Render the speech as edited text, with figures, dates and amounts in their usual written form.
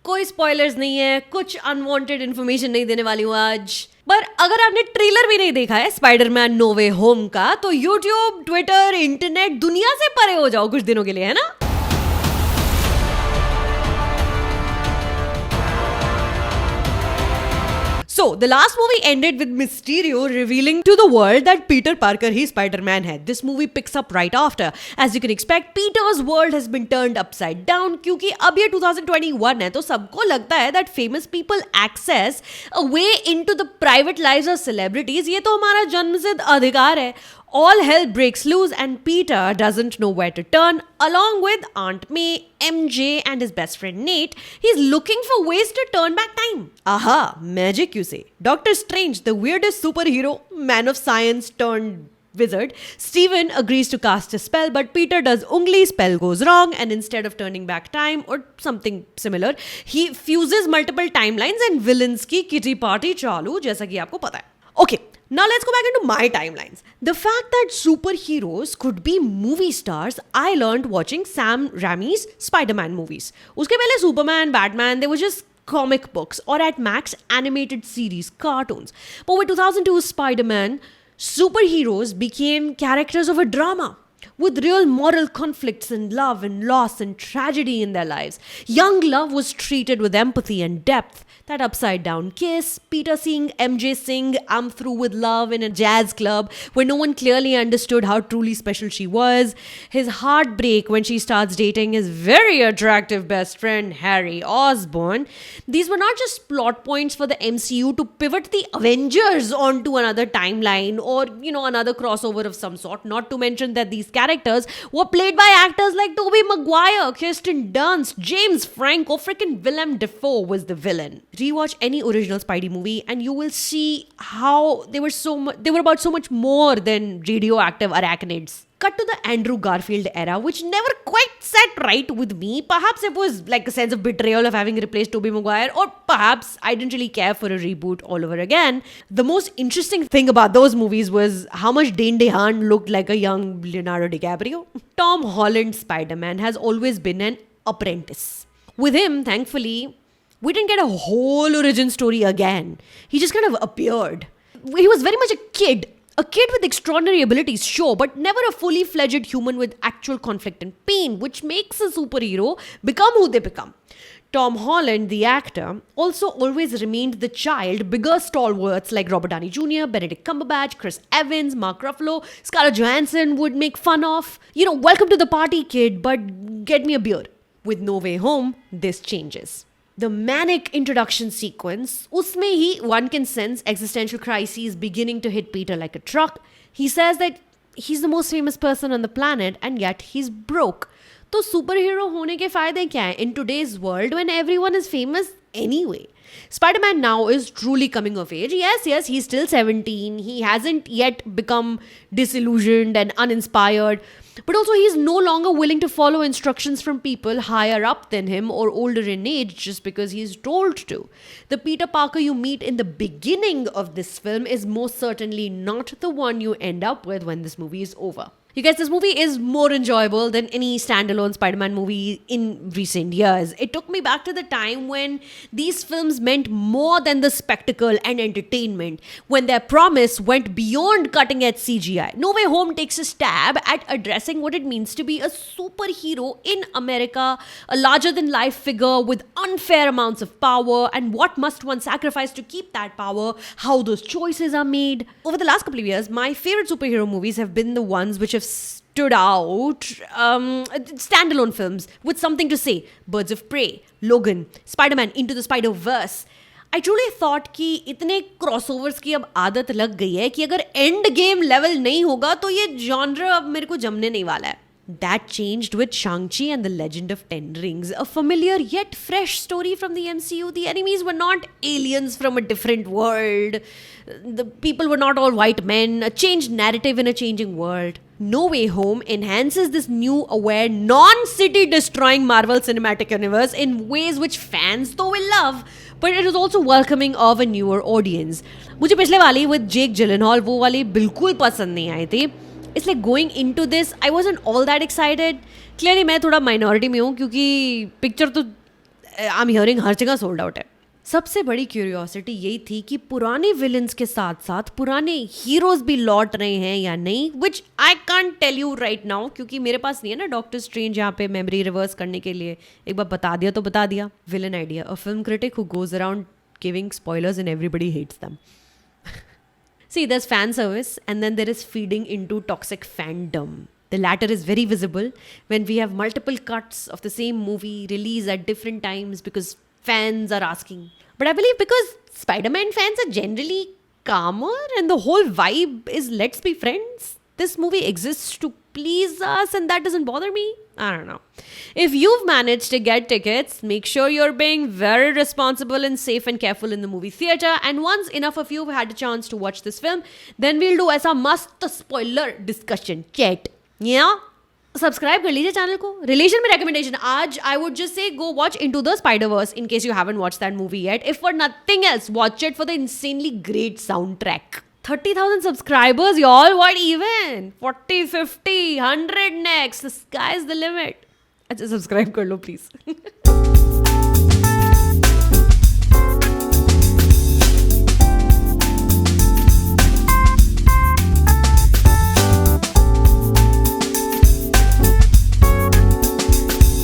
कोई स्पॉयलर्स नहीं है, कुछ अनवांटेड इन्फॉर्मेशन नहीं देने वाली हूँ आज। पर अगर आपने ट्रेलर भी नहीं देखा है स्पाइडरमैन नो वे होम का, तो यूट्यूब, ट्विटर, इंटरनेट, दुनिया से परे हो जाओ कुछ दिनों के लिए, है ना। So, the last movie ended with Mysterio revealing to the world that Peter Parker he Spider-Man है. This movie picks up right after. As you can expect, Peter's world has been turned upside down क्योंकि अब ये 2021 है, तो सबको लगता है that famous people access a way into the private lives of celebrities. ये तो हमारा जन्मसिद्ध अधिकार है. All hell breaks loose and Peter doesn't know where to turn. Along with Aunt May, MJ and his best friend Nate, he's looking for ways to turn back time. Aha, magic you say. Doctor Strange, the weirdest superhero, man of science turned wizard. Steven agrees to cast a spell, but Peter does ungli, spell goes wrong, and instead of turning back time or something similar, he fuses multiple timelines and villains की kitty party चालू, जैसा कि आपको पता है. Okay. Now let's go back into my timelines. The fact that superheroes could be movie stars, I learned watching Sam Raimi's Spider-Man movies. उसके पहले Superman, Batman, they were just comic books or at max animated series, cartoons. But with 2002's Spider-Man, superheroes became characters of a drama with real moral conflicts and love and loss and tragedy in their lives. Young love was treated with empathy and depth. That upside down kiss, Peter seeing MJ sing I'm Through with Love in a jazz club where no one clearly understood how truly special she was. His heartbreak when she starts dating his very attractive best friend Harry Osborn. These were not just plot points for the MCU to pivot the Avengers onto another timeline or, another crossover of some sort. Not to mention that these characters were played by actors like Tobey Maguire, Kirsten Dunst, James Franco, freaking Willem Dafoe was the villain. Rewatch any original Spidey movie and you will see how they were about so much more than radioactive arachnids. Cut to the Andrew Garfield era, which never quite sat right with me. Perhaps it was like a sense of betrayal of having replaced Tobey Maguire, or perhaps I didn't really care for a reboot all over again. The most interesting thing about those movies was how much Dane DeHaan looked like a young Leonardo DiCaprio. Tom Holland's Spider-Man has always been an apprentice. With him, thankfully, we didn't get a whole origin story again. He just kind of appeared. He was very much a kid with extraordinary abilities, sure, but never a fully fledged human with actual conflict and pain, which makes a superhero become who they become. Tom Holland, the actor, also always remained the child bigger stalwarts like Robert Downey Jr., Benedict Cumberbatch, Chris Evans, Mark Ruffalo, Scarlett Johansson would make fun of. Welcome to the party, kid, but get me a beer. With No Way Home, this changes. The manic introduction sequence, usme hi one can sense existential crises beginning to hit Peter like a truck. He says that he's the most famous person on the planet and yet he's broke. तो superhero होने के फायदे क्या हैं in today's world when everyone is famous anyway? Spider-Man now is truly coming of age. Yes, he's still 17. He hasn't yet become disillusioned and uninspired. But also he's no longer willing to follow instructions from people higher up than him or older in age just because he's told to. The Peter Parker you meet in the beginning of this film is most certainly not the one you end up with when this movie is over. You guys, this movie is more enjoyable than any standalone Spider-Man movie in recent years. It took me back to the time when these films meant more than the spectacle and entertainment, when their promise went beyond cutting-edge CGI. No Way Home takes a stab at addressing what it means to be a superhero in America, a larger-than-life figure with unfair amounts of power, and what must one sacrifice to keep that power, how those choices are made. Over the last couple of years, my favorite superhero movies have been the ones which have stood out, standalone films with something to say. Birds of Prey, Logan, Spider-Man Into the Spider-Verse. I truly thought कि इतने crossovers की अब आदत लग गई है कि अगर एंड गेम लेवल नहीं होगा तो ये जॉनर अब मेरे को जमने नहीं वाला है. That changed with Shang-Chi and the Legend of Ten Rings, a familiar yet fresh story from the MCU. The enemies were not aliens from a different world. The people were not all white men. A changed narrative in a changing world. No Way Home enhances this new, aware, non-city destroying Marvel Cinematic Universe in ways which fans though will love, but it is also welcoming of a newer audience. मुझे पिछले वाली with Jake Gyllenhaal वो वाली बिल्कुल पसंद नहीं आई थी. इसलिए going into this I wasn't all that excited. Clearly मैं थोड़ा माइनॉरिटी में हूँ क्योंकि पिक्चर तो आई एम हियरिंग हर जगह सोल्ड आउट है. सबसे बड़ी क्यूरियोसिटी यही थी कि पुराने विलन्स के साथ साथ पुराने हीरोज भी लौट रहे हैं या नहीं, which I can't tell you right now, क्योंकि मेरे पास नहीं है ना डॉक्टर स्ट्रेंज यहाँ पे मेमोरी रिवर्स करने के लिए. एक बार बता दिया तो बता दिया. Villain idea, a film critic who goes around giving spoilers and everybody hates them. See, there's fan service and then there is feeding into toxic fandom. The latter is very visible when we have multiple cuts of the same movie released at different times because fans are asking. But I believe because Spider-Man fans are generally calmer and the whole vibe is let's be friends, this movie exists to please us and that doesn't bother me. I don't know. If you've managed to get tickets, make sure you're being very responsible and safe and careful in the movie theater. And once enough of you have had a chance to watch this film, then we'll do ऐसा मस्त spoiler discussion chat. Yeah? Subscribe कर लीजिए channel को. Relation में recommendation आज I would just say go watch into the Spider-Verse in case you haven't watched that movie yet. If for nothing else watch it for the insanely great sound track. 30,000 subscribers, y'all. What even? 40, 50, 100 next. The sky is the limit. अच्छा subscribe कर लो please.